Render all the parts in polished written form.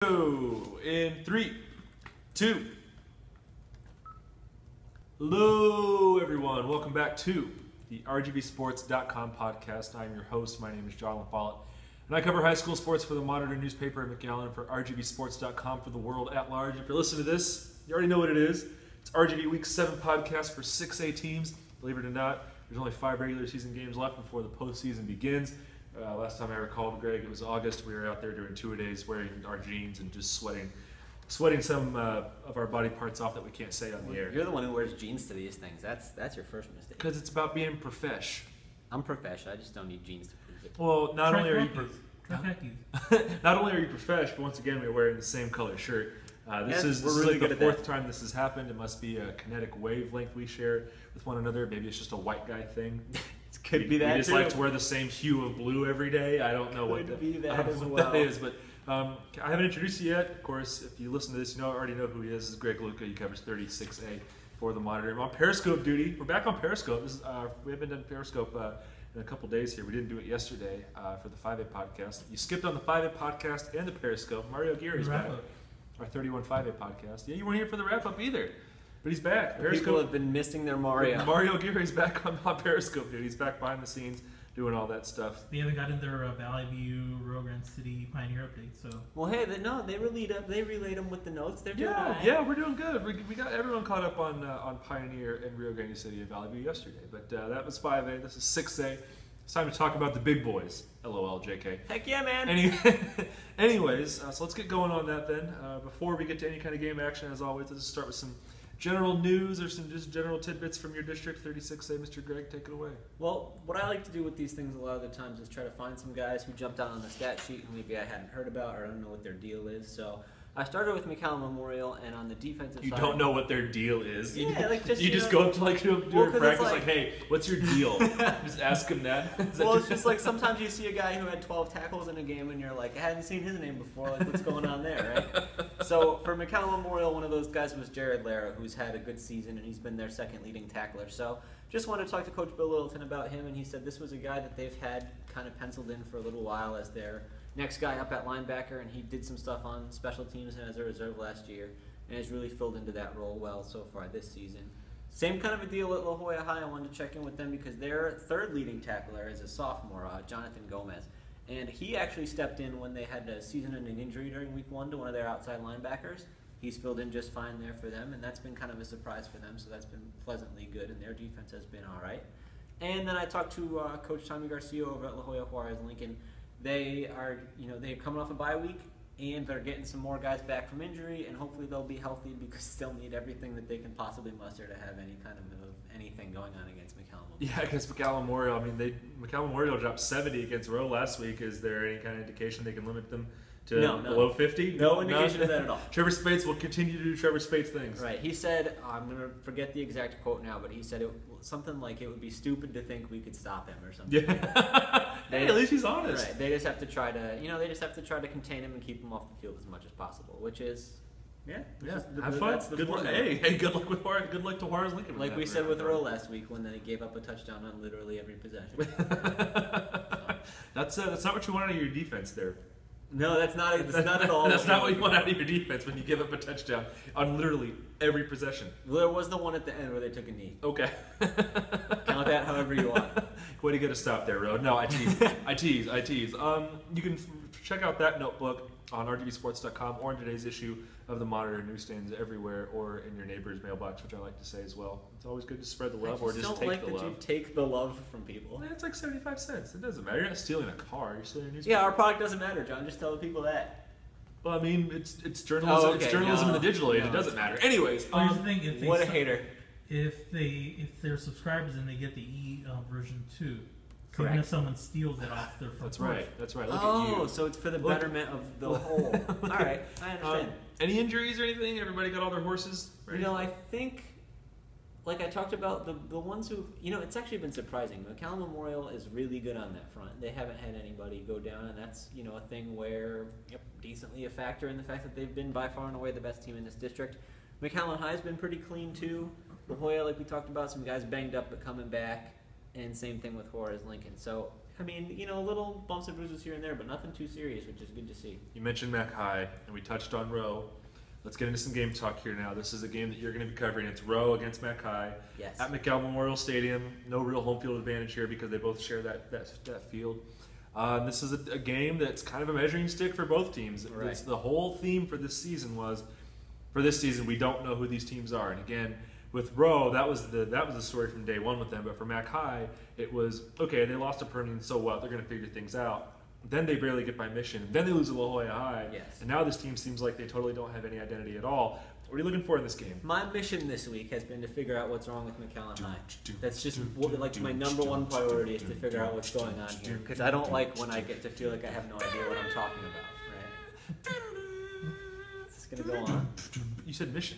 In 3, 2. Hello, everyone. Welcome back to the RGVSports.com podcast. I'm your host. My name is Jon LaFollette, and I cover high school sports for the Monitor newspaper in McAllen for RGVSports.com for the world at large. If you're listening to this, you already know what it is. It's RGV Week 7 podcast for 6A teams. Believe it or not, there's only 5 regular season games left before the postseason begins. Last time I recalled, Greg, it was August. We were out there doing 2-a-days wearing our jeans and just sweating some of our body parts off that we can't say on the air. You're the one who wears jeans to these things. That's your first mistake. Because it's about being profesh. I'm profesh. I just don't need jeans to prove it. Well, not only are you profesh, but once again, we're wearing the same color shirt. This is like the 4th time this has happened. It must be a kinetic wavelength we share with one another. Maybe it's just a white guy thing. It could be that. We just like to wear the same hue of blue every day. I don't know what that is, but I haven't introduced you yet. Of course, if you listen to this, you already know who he is. This is Greg Luca. He covers 36A for the Monitor. I'm on Periscope duty. We're back on Periscope. We haven't done Periscope in a couple days here. We didn't do it yesterday for the 5A podcast. You skipped on the 5A podcast and the Periscope. Mario Aguirre is back. Our 31 5A podcast. Yeah, you weren't here for the wrap-up either. But he's back. Periscope. People have been missing their Mario. Mario Aguirre's back on Periscope, dude. He's back behind the scenes doing all that stuff. They haven't gotten their Valley View, Rio Grande City Pioneer update, so. Well, hey, they relayed them with the notes. They're doing yeah, we're doing good. We got everyone caught up on Pioneer and Rio Grande City and Valley View yesterday. But that was 5A. This is 6A. It's time to talk about the big boys. LOL, JK. Heck yeah, man. Anyways, so let's get going on that then. Before we get to any kind of game action, as always, let's just start with some general news or some just general tidbits from your district, 36A. Mr. Greg, take it away. Well, what I like to do with these things a lot of the times is try to find some guys who jumped out on the stat sheet who maybe I hadn't heard about or I don't know what their deal is. So I started with McAllen Memorial, and on the defensive side... You don't know what their deal is? Yeah, like just... You just go up to do a practice like, hey, what's your deal? Just ask him that. Well, it's just like sometimes you see a guy who had 12 tackles in a game, and you're like, I hadn't seen his name before. Like, what's going on there, right? So for McAllen Memorial, one of those guys was Jared Lara, who's had a good season, and he's been their second leading tackler. So just wanted to talk to Coach Bill Littleton about him, and he said this was a guy that they've had kind of penciled in for a little while as their next guy up at linebacker, and he did some stuff on special teams and as a reserve last year, and has really filled into that role well so far this season. Same kind of a deal at La Jolla High. I wanted to check in with them because their third leading tackler is a sophomore, Jonathan Gomez, and he actually stepped in when they had a season-ending injury during week 1 to one of their outside linebackers. He's filled in just fine there for them, and that's been kind of a surprise for them, so that's been pleasantly good, and their defense has been all right. And then I talked to Coach Tommy Garcia over at La Jolla Juarez Lincoln. They're coming off a bye week, and they're getting some more guys back from injury, and hopefully they'll be healthy because they'll need everything that they can possibly muster to have any kind of anything going on against McAllen Memorial. Yeah, against McAllen Memorial. I mean, McAllen Memorial dropped 70 against Rowe last week. Is there any kind of indication they can limit them to below 50? No indication of that at all. Trevor Spates will continue to do Trevor Spates things. Right. He said, I'm going to forget the exact quote now, but he said something like it would be stupid to think we could stop him or something. Yeah. Hey, at least he's honest. Right. They just have to try to contain him and keep him off the field as much as possible, which is have fun. Good luck. Hey, good luck with Juarez. Good luck to Juarez Lincoln. Like we said with Rowe last week when they gave up a touchdown on literally every possession. That's not what you want out of your defense there. No, that's not at all. That's not what you want out of your defense when you give up a touchdown on literally every possession. Well, there was the one at the end where they took a knee. Okay. Count that however you want. Way to get a stop there, Road. No, I tease. You can check out that notebook on RGVSports.com or in today's issue of the Monitor newsstands everywhere or in your neighbor's mailbox, which I like to say as well. It's always good to spread the love or just take the love. You take the love from people. Well, it's like 75 cents. It doesn't matter. You're not stealing a car. You're stealing a newspaper. Yeah, our product doesn't matter, John. Just tell the people that. Well, I mean, it's journalism. It's journalism in the digital age. It doesn't matter. Anyways, here's the thing. What a hater. If they're subscribers and they get the version 2. Correct. Even if someone steals it off their front porch. That's right. Look at you. So it's for the betterment of the whole. All right, I understand. Any injuries or anything? Everybody got all their horses ready? I think, like I talked about, the ones who, it's actually been surprising. McAllen Memorial is really good on that front. They haven't had anybody go down, and that's, a thing where, decently a factor in the fact that they've been by far and away the best team in this district. McAllen High's been pretty clean, too. La Jolla, like we talked about, some guys banged up but coming back. And same thing with Juarez Lincoln. So I mean, little bumps and bruises here and there, but nothing too serious, which is good to see. You mentioned Mac High, and we touched on Rowe. Let's get into some game talk here now. This is a game that you're going to be covering. It's Rowe against Mac High Yes. at McAllen Memorial Stadium. No real home field advantage here because they both share that field. This is a game that's kind of a measuring stick for both teams. Right. It's the whole theme for this season we don't know who these teams are. And again, with Rowe, that was the story from day one with them. But for Mac High, it was okay. They lost to Permian, so what? They're going to figure things out. Then they barely get by Mission. Then they lose to La Jolla High. Yes. And now this team seems like they totally don't have any identity at all. What are you looking for in this game? My mission this week has been to figure out what's wrong with McAllen High. That's just my number one priority is to figure out what's going on here. Because I don't like when I get to feel like I have no idea what I'm talking about. Right? Is this gonna go on? You said Mission.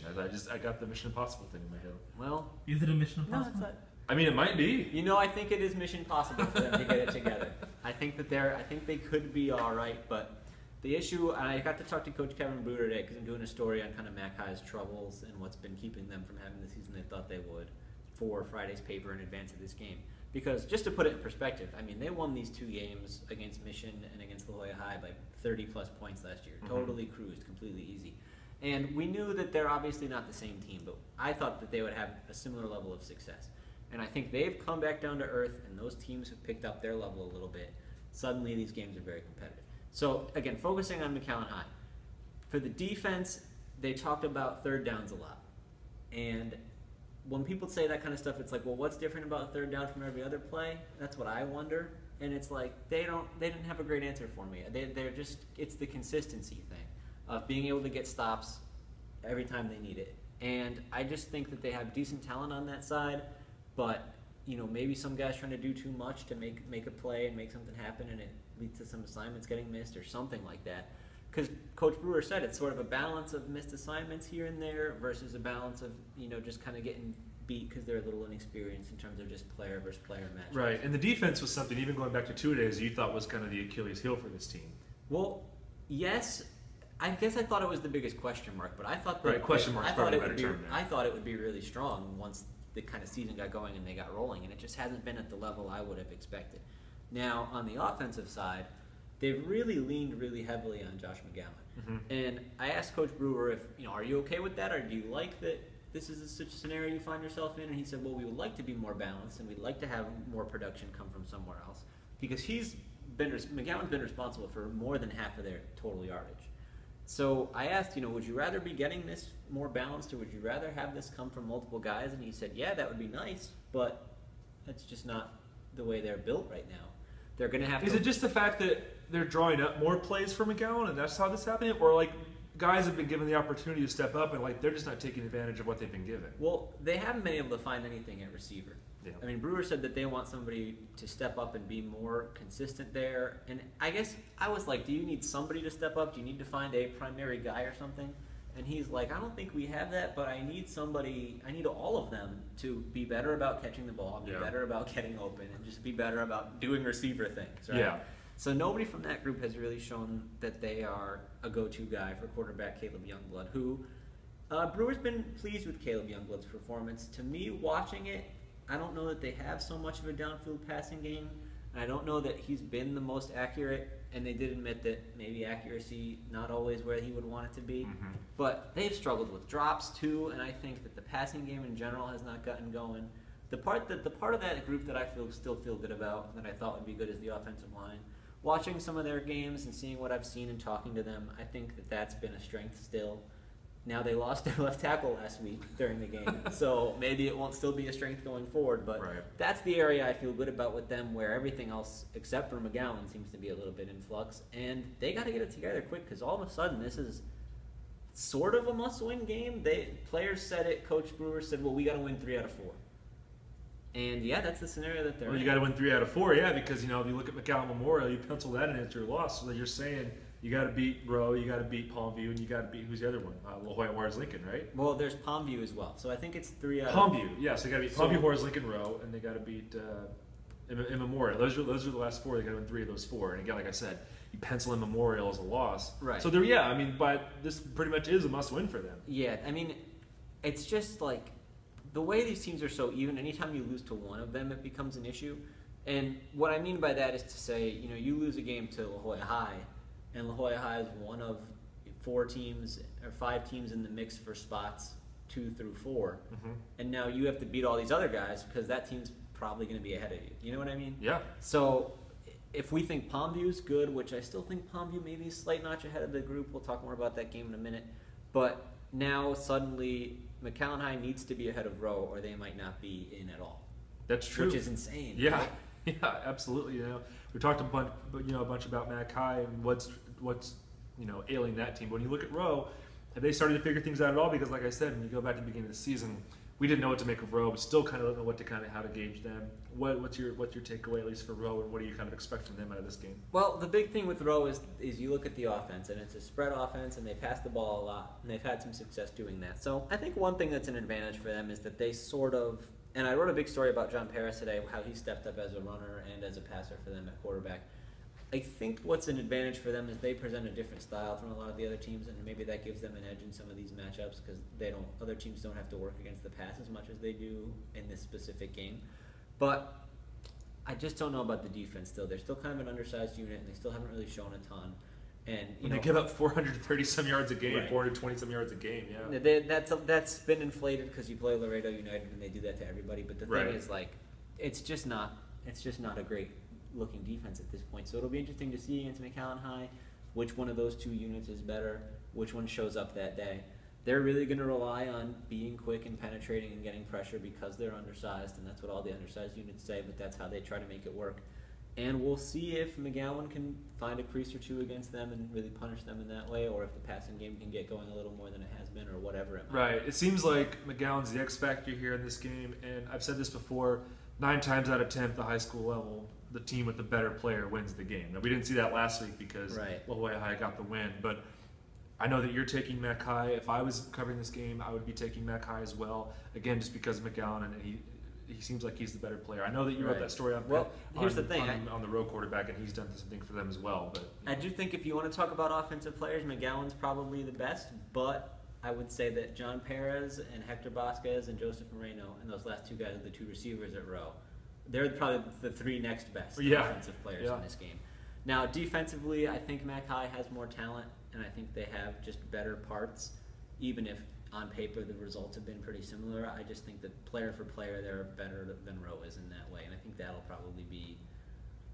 I got the Mission Impossible thing in my head. Well, Is it a Mission no, Impossible? it's not. I mean, it might be. I think it is mission possible for them to get it together. I think they could be all right, but the issue, I got to talk to Coach Kevin Brewer today because I'm doing a story on kind of Mac High's troubles and what's been keeping them from having the season they thought they would for Friday's paper in advance of this game. Because just to put it in perspective, I mean, they won these two games against Mission and against La Jolla High by 30-plus points last year. Mm-hmm. Totally cruised, completely easy. And we knew that they're obviously not the same team, but I thought that they would have a similar level of success. And I think they've come back down to earth, and those teams have picked up their level a little bit. Suddenly, these games are very competitive. So, again, focusing on McAllen High. For the defense, they talked about third downs a lot. And when people say that kind of stuff, it's like, well, what's different about third down from every other play? That's what I wonder. And it's like, they didn't have a great answer for me. It's the consistency thing of being able to get stops every time they need it. And I just think that they have decent talent on that side. But, maybe some guys trying to do too much to make a play and make something happen, and it leads to some assignments getting missed or something like that. Because Coach Brewer said it's sort of a balance of missed assignments here and there versus a balance of, just kind of getting beat because they're a little inexperienced in terms of just player versus player match. Right, and the defense was something, even going back to 2 days, you thought was kind of the Achilles heel for this team. Well, yes. I guess I thought it was the biggest question mark, but I thought question mark. I thought it would be really strong once the kind of season got going and they got rolling, and it just hasn't been at the level I would have expected. Now, on the offensive side, they've really leaned really heavily on Josh McGowan. Mm-hmm. And I asked Coach Brewer if, are you okay with that, or do you like that this is such a scenario you find yourself in? And he said, well, we would like to be more balanced, and we'd like to have more production come from somewhere else, because McGowan's been responsible for more than half of their total yardage. So I asked, would you rather be getting this more balanced, or would you rather have this come from multiple guys? And he said, yeah, that would be nice, but that's just not the way they're built right now. They're going to have to... Is it just the fact that they're drawing up more plays for McGowan, and that's how this is happening? Or, guys have been given the opportunity to step up, and, they're just not taking advantage of what they've been given? Well, they haven't been able to find anything at receiver. Yeah. I mean, Brewer said that they want somebody to step up and be more consistent there. And I guess I was like, do you need somebody to step up? Do you need to find a primary guy or something? And he's like, I don't think we have that, but I need all of them to be better about catching the ball, be better about getting open, and just be better about doing receiver things, right? Yeah. So nobody from that group has really shown that they are a go-to guy for quarterback Caleb Youngblood, who Brewer's been pleased with Caleb Youngblood's performance. To me, watching it, I don't know that they have so much of a downfield passing game, and I don't know that he's been the most accurate, and they did admit that maybe accuracy not always where he would want it to be. Mm-hmm. But they've struggled with drops too, and I think that the passing game in general has not gotten going. The part of that group that I still feel good about, that I thought would be good, is the offensive line. Watching some of their games and seeing what I've seen and talking to them, I think that that's been a strength still. Now, they lost their left tackle last week during the game, so maybe it won't still be a strength going forward, but That's the area I feel good about with them, where everything else, except for McGowan, seems to be a little bit in flux, and they got to get it together quick, because all of a sudden this is sort of a must-win game. Players said it, Coach Brewer said, well, we got to win 3 out of 4. And, yeah, that's the scenario that they're in. Well, you got to win 3 out of 4, because, if you look at McAllen Memorial, you pencil that in as your loss, so that you're saying you got to beat Rowe, you got to beat Palmview, and you got to beat, who's the other one? La Jolla Juarez Lincoln, right? Well, there's Palmview as well. So I think it's 3 out of... Palmview, yeah. So they got to beat Palmview, Juarez Lincoln, Rowe, and they got to beat in Memorial. Those are the last 4. They got to win 3 of those 4. And again, like I said, you pencil in Memorial as a loss. Right. So but this pretty much is a must-win for them. Yeah, I mean, it's just like the way these teams are so even. Anytime you lose to one of them, it becomes an issue. And what I mean by that is to say, you lose a game to La Jolla High, and La Jolla High is one of 4 teams or 5 teams in the mix for spots 2 through 4, and now you have to beat all these other guys because that team's probably going to be ahead of you. You know what I mean? Yeah. So if we think Palmview's good, which I still think Palmview maybe is a slight notch ahead of the group, we'll talk more about that game in a minute. But now suddenly McAllen High needs to be ahead of Rowe, or they might not be in at all. That's true. Which is insane. Yeah. Right? Yeah, absolutely. We talked a bunch about Mac High and what's ailing that team. But when you look at Rowe, have they started to figure things out at all? Because like I said, when you go back to the beginning of the season, we didn't know what to make of Rowe, but still kind of don't know how to gauge them. What's your takeaway, at least for Rowe, and what do you kind of expect from them out of this game? Well, the big thing with Rowe is you look at the offense, and it's a spread offense, and they pass the ball a lot, and they've had some success doing that. So I think one thing that's an advantage for them is that they sort of, and I wrote a big story about John Paris today, how he stepped up as a runner and as a passer for them at quarterback. I think what's an advantage for them is they present a different style from a lot of the other teams, and maybe that gives them an edge in some of these matchups because other teams don't have to work against the pass as much as they do in this specific game. But I just don't know about the defense still. They're still kind of an undersized unit, and they still haven't really shown a ton. And they give up 430 some yards a game, right. 420 some yards a game. Yeah, that's been inflated because you play Laredo United, and they do that to everybody. But the thing is, it's just not a great looking defense at this point. So it'll be interesting to see against McAllen High which one of those 2 units is better, which one shows up that day. They're really going to rely on being quick and penetrating and getting pressure because they're undersized, and that's what all the undersized units say, but that's how they try to make it work. And we'll see if McGowan can find a crease or 2 against them and really punish them in that way, or if the passing game can get going a little more than it has been, or whatever it might be. Right. It seems like McGowan's the X factor here in this game, and I've said this before, 9 times out of 10 at the high school level, the team with the better player wins the game. Now, we didn't see that last week because La Jolla High got the win, but I know that you're taking Mac High. If I was covering this game, I would be taking Mac High as well. Again, just because of McGowan, and he seems like he's the better player. I know that you wrote that story up here's the thing. On the road quarterback, and he's done something for them as well. But I do think if you want to talk about offensive players, McGowan's probably the best, but I would say that John Perez and Hector Vasquez and Joseph Moreno and those last 2 guys are the 2 receivers at Rowe. They're probably the 3 next best offensive players in this game. Now, defensively, I think Mac High has more talent, and I think they have just better parts, even if on paper the results have been pretty similar. I just think that player for player, they're better than Rowe is in that way, and I think that'll probably be...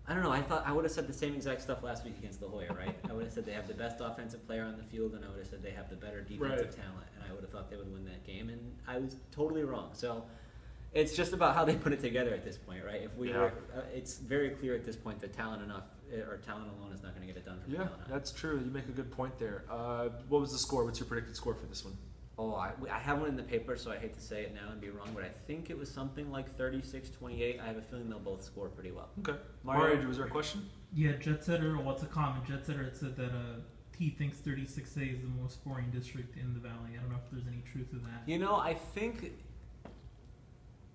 I don't know, I would have said the same exact stuff last week against La Jolla, right? I would have said they have the best offensive player on the field, and I would have said they have the better defensive talent, and I would have thought they would win that game, and I was totally wrong. So it's just about how they put it together at this point, right? It's very clear at this point that talent alone is not going to get it done for McAllen High. That's true. You make a good point there. What was the score? What's your predicted score for this one? Oh, I have one in the paper, so I hate to say it now and be wrong, but I think it was something like 36-28. I have a feeling they'll both score pretty well. Okay. Mario, was there a question? Yeah, Jet Setter, what's a comment? Jet Setter had said that he thinks 36A is the most scoring district in the Valley. I don't know if there's any truth to that. I think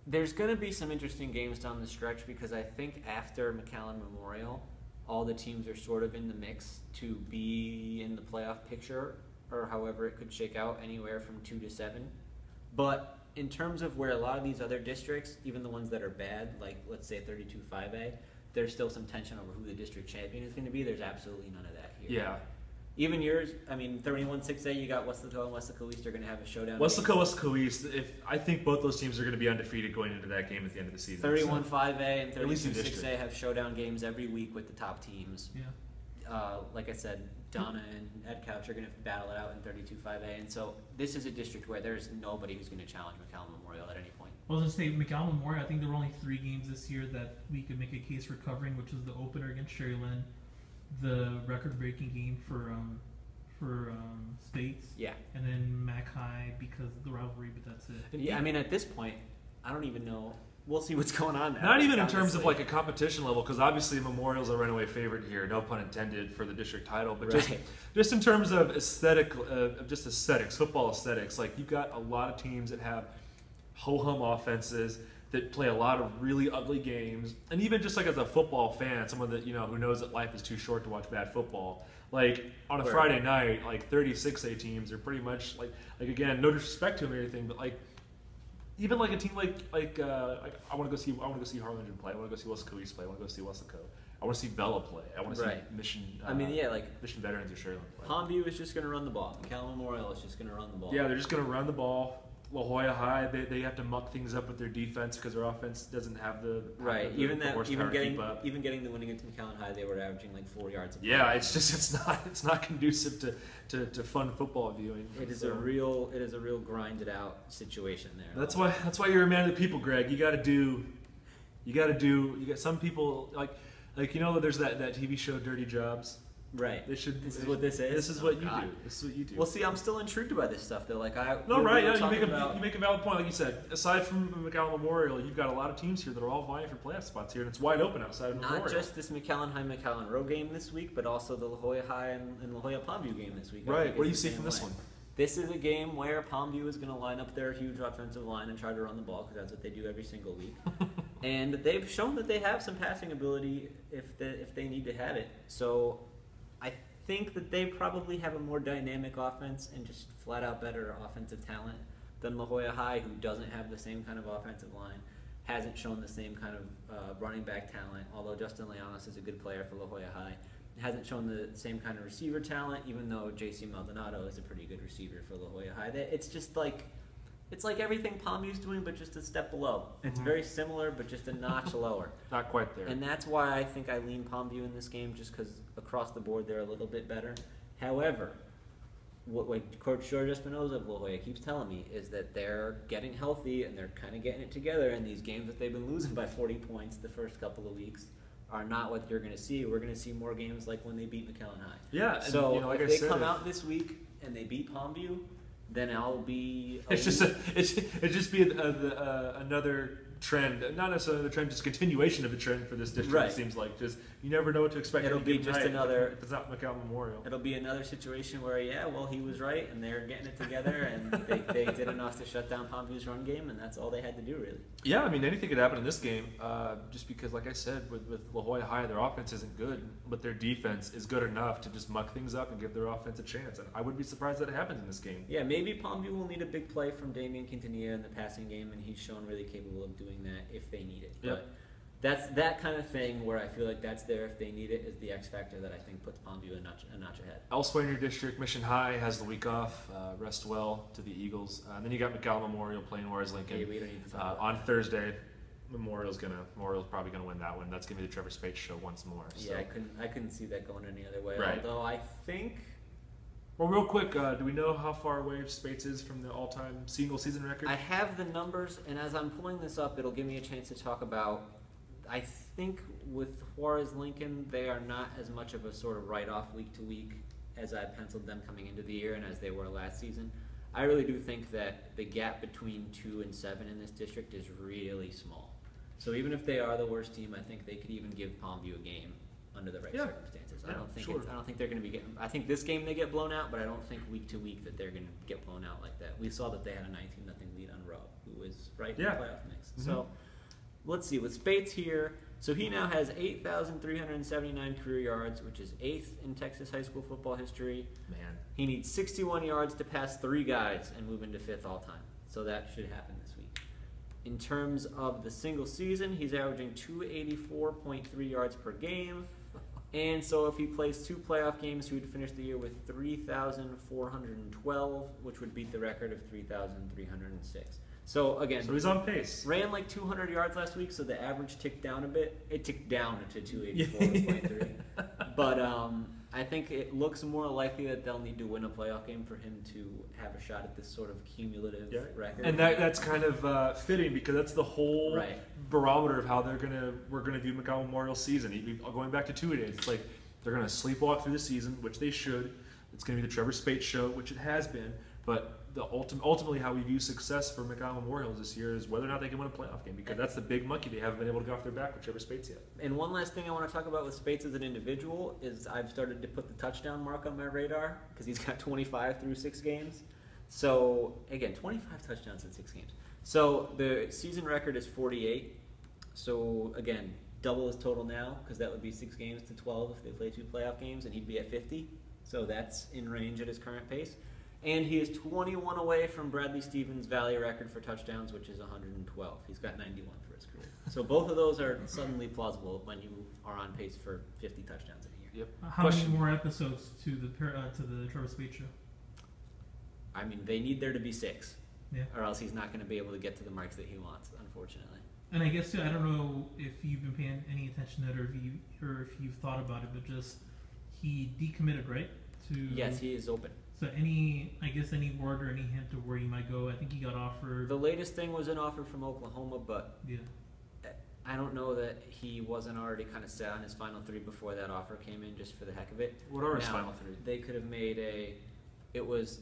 there's going to be some interesting games down the stretch because I think after McAllen Memorial, all the teams are sort of in the mix to be in the playoff picture, or however it could shake out, anywhere from 2 to 7. But in terms of where a lot of these other districts, even the ones that are bad, like let's say 32-5A, there's still some tension over who the district champion is going to be. There's absolutely none of that here. Yeah. Even yours, 31-6A, you got Westlaco and Westlaco East are going to have a showdown. Westlaco East, I think both those teams are going to be undefeated going into that game at the end of the season. 31-5A and 32-6A have showdown games every week with the top teams. Yeah. Like I said, Donna and Ed Couch are going to battle it out in 32-5A, and so this is a district where there's nobody who's going to challenge McAllen Memorial at any point. I was going to say, McAllen Memorial, I think there were only 3 games this year that we could make a case for covering, which was the opener against Cherryland, the record-breaking game for States, and then Mac High because of the rivalry, but that's it. Yeah, at this point, I don't even know. We'll see what's going on now. Not even in terms of like a competition level, because obviously Memorial's a runaway favorite here, no pun intended, for the district title. But just in terms of aesthetics, football aesthetics, like you've got a lot of teams that have ho-hum offenses that play a lot of really ugly games, and even just like as a football fan, someone that who knows that life is too short to watch bad football. Like on a Friday night, like 36A teams are pretty much like again, no disrespect to them or anything, but like even like a team like I want to go see Harlingen play. I want to go see Wesco play. I want to go see Wesco. I want to see Bella play. I want to see Mission. Mission Veterans or Sherland play. Palmview is just going to run the ball. McAllen Memorial is just going to run the ball. Yeah, they're just going to run the ball. La Jolla High, they have to muck things up with their defense because their offense doesn't have the even getting the winning into McAllen High, they were averaging like 4 yards. Yeah, it's not conducive to fun football viewing. It is a real grinded out situation there. That's why you're a man of the people, Greg. You got some people like there's that TV show Dirty Jobs. Right. This is what this is. This is what you do. This is what you do. Well, see, I'm still intrigued by this stuff though. You make a valid point, like you said. Aside from McAllen Memorial, you've got a lot of teams here that are all vying for playoff spots here, and it's wide open outside of Memorial. Not just this McAllen High McAllen Row game this week, but also the La Jolla High and La Jolla Palmview game this week. Right. What do you see from this one? This is a game where Palmview is going to line up their huge offensive line and try to run the ball because that's what they do every single week. And they've shown that they have some passing ability if they need to have it. So I think that they probably have a more dynamic offense and just flat out better offensive talent than La Jolla High, who doesn't have the same kind of offensive line, hasn't shown the same kind of running back talent, although Justin Leonis is a good player for La Jolla High. Hasn't shown the same kind of receiver talent, even though J.C. Maldonado is a pretty good receiver for La Jolla High. It's just like everything Palmview's doing, but just a step below. It's very similar, but just a notch lower. Not quite there. And that's why I think I lean Palmview in this game, just because across the board they're a little bit better. However, what Coach George Espinoza of La Jolla keeps telling me is that they're getting healthy and they're kind of getting it together, and these games that they've been losing by 40 points the first couple of weeks are not what you're going to see. We're going to see more games like when they beat McAllen High. Yeah. So if they come out this week and they beat Palmview, then I'll be. It's just be another trend, not necessarily the trend, just continuation of the trend for this district. Right. It seems like just you never know what to expect. It'll be just another. If it's not McAllen Memorial, it'll be another situation where he was right, and they're getting it together, and they did enough to shut down Palmview's run game, and that's all they had to do really. Yeah, I mean anything could happen in this game, just because, like I said, with La Jolla High, their offense isn't good, but their defense is good enough to just muck things up and give their offense a chance. And I would be surprised that it happens in this game. Yeah, maybe Palmview will need a big play from Damian Quintanilla in the passing game, and he's shown really capable of doing that if they need it. Yep. But that's that kind of thing where I feel like that's there if they need it is the X factor that I think puts Palmview a notch ahead. Elsewhere in your district, Mission High has the week off. Rest well to the Eagles. And then you got McAllen Memorial playing Juarez Lincoln Yeah, we don't need to talk about on Thursday. Memorial's probably gonna win that one. That's gonna be the Trevor Spates show once more. So. Yeah, I couldn't see that going any other way. Right. Although I think. Well, real quick, do we know how far away Spates is from the all-time single season record? I have the numbers, and as I'm pulling this up, it'll give me a chance to talk about. I think with Juarez Lincoln, they are not as much of a sort of write-off week to week as I penciled them coming into the year and as they were last season. I really do think that the gap between 2 and 7 in this district is really small. So even if they are the worst team, I think they could even give Palmview a game under the right circumstances. Yeah, I don't think they're going to be getting. I think this game they get blown out, but I don't think week to week that they're going to get blown out like that. We saw that they had a 19-0 lead on Rowe, who was right in the playoff mix. Mm-hmm. So let's see with Spates here. So he now has 8,379 career yards, which is 8th in Texas high school football history. Man, he needs 61 yards to pass 3 guys and move into 5th all time. So that should happen this week. In terms of the single season, he's averaging 284.3 yards per game. And so if he plays 2 playoff games, he would finish the year with 3,412, which would beat the record of 3,306. So again, so he's on pace. Ran like 200 yards last week, so the average ticked down a bit. It ticked down to 284.3. But I think it looks more likely that they'll need to win a playoff game for him to have a shot at this sort of cumulative record. And that's kind of fitting because that's the whole barometer of how we're gonna view McAllen Memorial season. Going back to 2 days, it's like they're gonna sleepwalk through the season, which they should. It's gonna be the Trevor Spates show, which it has been, but ultimately how we view success for McAllen Memorial this year is whether or not they can win a playoff game, because that's the big monkey they haven't been able to get off their back with Trevor Spates yet. And one last thing I want to talk about with Spates as an individual is I've started to put the touchdown mark on my radar because he's got 25 through 6 games. So again, 25 touchdowns in 6 games. So the season record is 48. So again, double his total now because that would be 6 games to 12 if they play 2 playoff games, and he'd be at 50. So that's in range at his current pace. And he is 21 away from Bradley Stevens' Valley record for touchdowns, which is 112. He's got 91 for his career. So both of those are suddenly plausible when you are on pace for 50 touchdowns in a year. Yep. How many more episodes to the Trevor Spade show? I mean, they need there to be 6. Yeah. Or else he's not going to be able to get to the marks that he wants, unfortunately. And I guess, too, I don't know if you've been paying any attention to it or if you've thought about it, but just he decommitted, right? Yes, he is open. So any word or any hint of where he might go? I think he got offered. The latest thing was an offer from Oklahoma, but Yeah. I don't know that he wasn't already kind of set on his final 3 before that offer came in, just for the heck of it. What are his Now, final 3? They could have made he was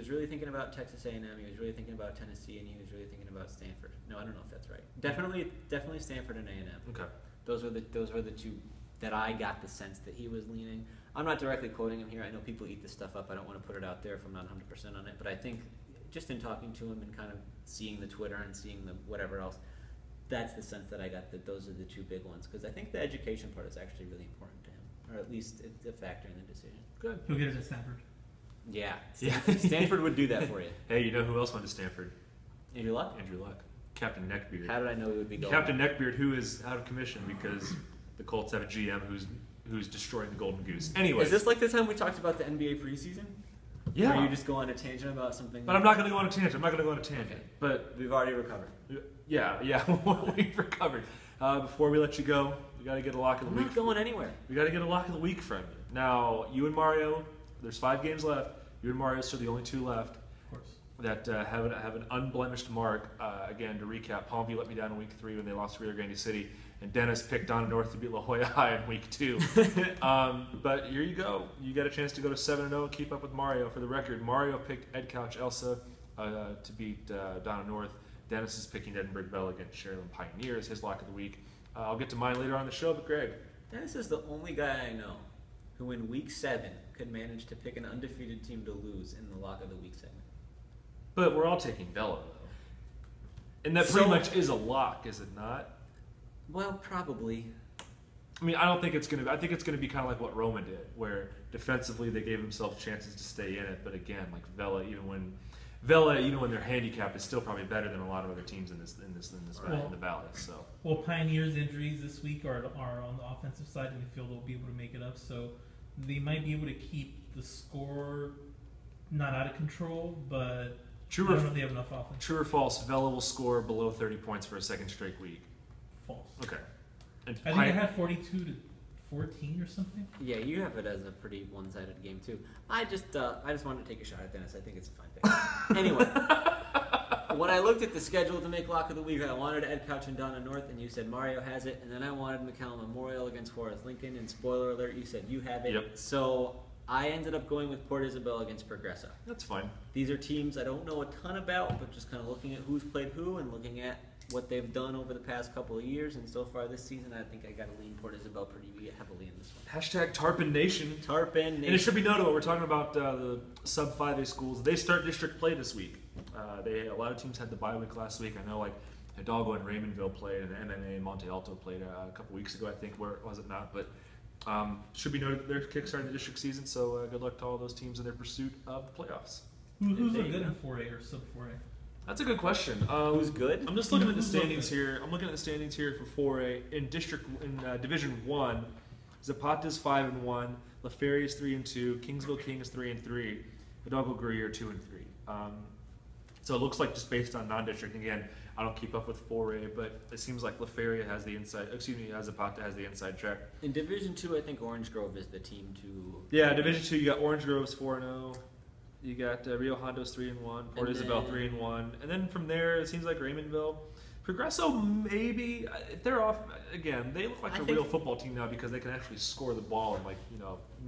really thinking about Texas A&M, he was really thinking about Tennessee, and he was really thinking about Stanford. No, I don't know if that's right. Definitely Stanford and A&M. Okay. Those were the 2 that I got the sense that he was leaning. I'm not directly quoting him here. I know people eat this stuff up. I don't want to put it out there if I'm not 100% on it. But I think just in talking to him and kind of seeing the Twitter and seeing the whatever else, that's the sense that I got, that those are the 2 big ones. Because I think the education part is actually really important to him, or at least it's a factor in the decision. Good. He'll get it at Stanford. Yeah, Stanford would do that for you. Hey, you know who else went to Stanford? Andrew Luck? Andrew Luck. Captain Neckbeard. How did I know he would be going? Captain Neckbeard, who is out of commission because the Colts have a GM who's destroying the Golden Goose. Anyways. Is this like the time we talked about the NBA preseason? Yeah. Where you just go on a tangent about something? But I'm not going to go on a tangent. Okay. But We've already recovered. yeah, we've recovered. Before we let you go, we got to get a lock of the I'm week. not going anywhere. We got to get a lock of the week from you. Now, you and Mario, there's 5 games left. You and Mario are still the only 2 left. Of course. That have an unblemished mark. Again, to recap, Palmview let me down in week 3 when they lost to Rio Grande City, and Dennis picked Don North to beat La Jolla High in week 2. But here you go. You got a chance to go to 7-0 and keep up with Mario. For the record, Mario picked Ed Couch Elsa to beat Donna North. Dennis is picking Edinburgh Bell against Sherilyn Pioneer as his lock of the week. I'll get to mine later on in the show, but Greg. Dennis is the only guy I know who in week 7 could manage to pick an undefeated team to lose in the lock of the week segment. But we're all taking Bella, though. And that pretty much is a lock, is it not? Well, probably. I mean, I don't think it's going to be. I think it's going to be kind of like what Roma did, where defensively they gave themselves chances to stay in it. But again, like Vela, even when they're handicapped, is still probably better than a lot of other teams in the Valley. So. Well, Pioneer's injuries this week are on the offensive side, and they feel they'll be able to make it up. So they might be able to keep the score not out of control, but I don't know if they have enough offense. True or false? Vela will score below 30 points for a second straight week. False. Okay. And I think I had 42 to 14 or something. Yeah, you have it as a pretty one-sided game too. I just wanted to take a shot at Dennis. I think it's a fine pick. Anyway, when I looked at the schedule to make lock of the week, I wanted Ed Couch and Donna North, and you said Mario has it, and then I wanted McCallum Memorial against Forrest Lincoln, and spoiler alert, you said you have it. Yep. So I ended up going with Port Isabel against Progresso. That's fine. These are teams I don't know a ton about, but just kind of looking at who's played who and looking at what they've done over the past couple of years, and so far this season, I think I got to lean Port Isabel pretty heavily in this one. Hashtag Tarpon Nation. Tarpon Nation. And it should be noted, we're talking about the sub 5A schools. They start district play this week. A lot of teams had the bye week last week. I know, like Hidalgo and Raymondville played, and MMA and Monte Alto played a couple weeks ago, I think. Where was it not? But should be noted that they're kickstarting the district season. So good luck to all those teams in their pursuit of the playoffs. Who's a good in 4A or sub 4A? That's a good question. Who's good? I'm just looking at the standings here. I'm looking at the standings here for 4A in Division 1. Zapata's 5-1, LaFerrier is 3-2, Kingsville King is 3-3, Hidalgo Gruyer 2-3. So it looks like just based on non-district. Again, I don't keep up with 4A, but it seems like LaFerrier has the inside. Zapata has the inside track. In Division 2, I think Orange Grove is the team to. Yeah, Division 2, you got Orange Grove's 4-0. You got Rio Hondo's 3-1, Port Isabel 3-1, and then from there it seems like Raymondville, Progresso maybe. If they're off again, they look like a real football team now because they can actually score the ball and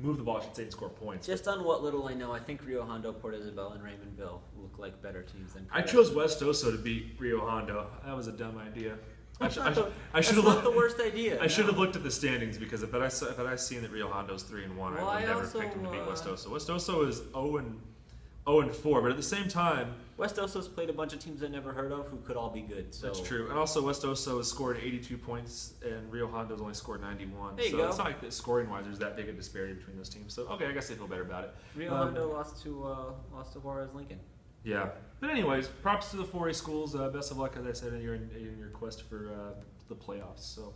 move the ball, I should say, and score points. Just on what little I know, I think Rio Hondo, Port Isabel, and Raymondville look like better teams than. I chose West Oso to beat Rio Hondo. That was a dumb idea. I should have not the worst idea. I should have looked at the standings because if I seen that Rio Hondo's 3-1, I would never picked them to beat West Oso. West Oso is 0-1 0-4, but at the same time, West Oso's played a bunch of teams I never heard of who could all be good. So that's true. And also, West Oso has scored 82 points, and Rio Hondo's only scored 91. There you so go. it's not like that scoring-wise there's that big a disparity between those teams. So, okay, I guess they feel better about it. Rio Hondo lost to Juarez Lincoln. Yeah. But anyways, props to the 4A schools. Best of luck, as I said, in your quest for the playoffs. So,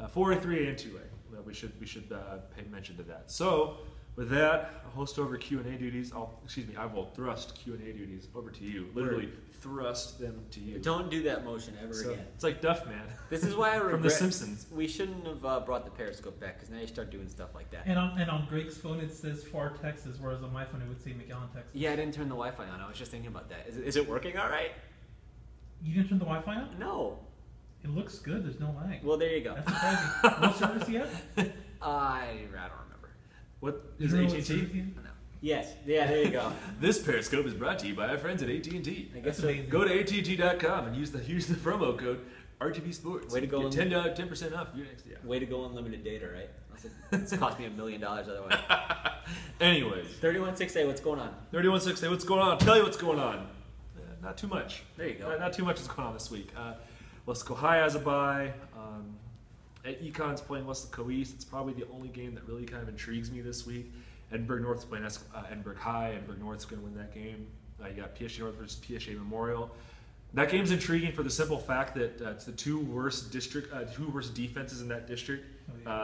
4A, 3A, and 2A. We should pay mention to that. So, with that, I'll host over Q&A duties. I will thrust Q&A duties over to you. Literally thrust them to you. Don't do that motion ever again. It's like Duff Man. This is why I regret. From The Simpsons. We shouldn't have brought the Periscope back because now you start doing stuff like that. And on Greg's phone it says Far Texas, whereas on my phone it would say McAllen, Texas. Yeah, I didn't turn the Wi-Fi on. I was just thinking about that. Is it working all right? You didn't turn the Wi-Fi on? No. It looks good. There's no lag. Well, there you go. That's surprising. What service you have? I don't remember. What is You know it, what AT&T? service you have? No. Yes. Yeah, there you go. This Periscope is brought to you by our friends at AT&T. I guess That's so. amazing. Go to AT&T.com and use the promo code RGV Sports. Way to go. Get 10% off your next. Yeah. Way to go unlimited data, right? It's cost me $1 million otherwise. Anyways, 31-6A, what's going on? 31-6. Hey, what's going on? I'll tell you what's going on. Not too much. There you go. Not too much is going on this week. Wesco High has a bye. Econ's playing Wesco East. It's probably the only game that really kind of intrigues me this week. Edinburgh North's playing Edinburgh High. Edinburgh North's going to win that game. You got PSA North versus PSA Memorial. That game's intriguing for the simple fact that it's the two worst defenses in that district.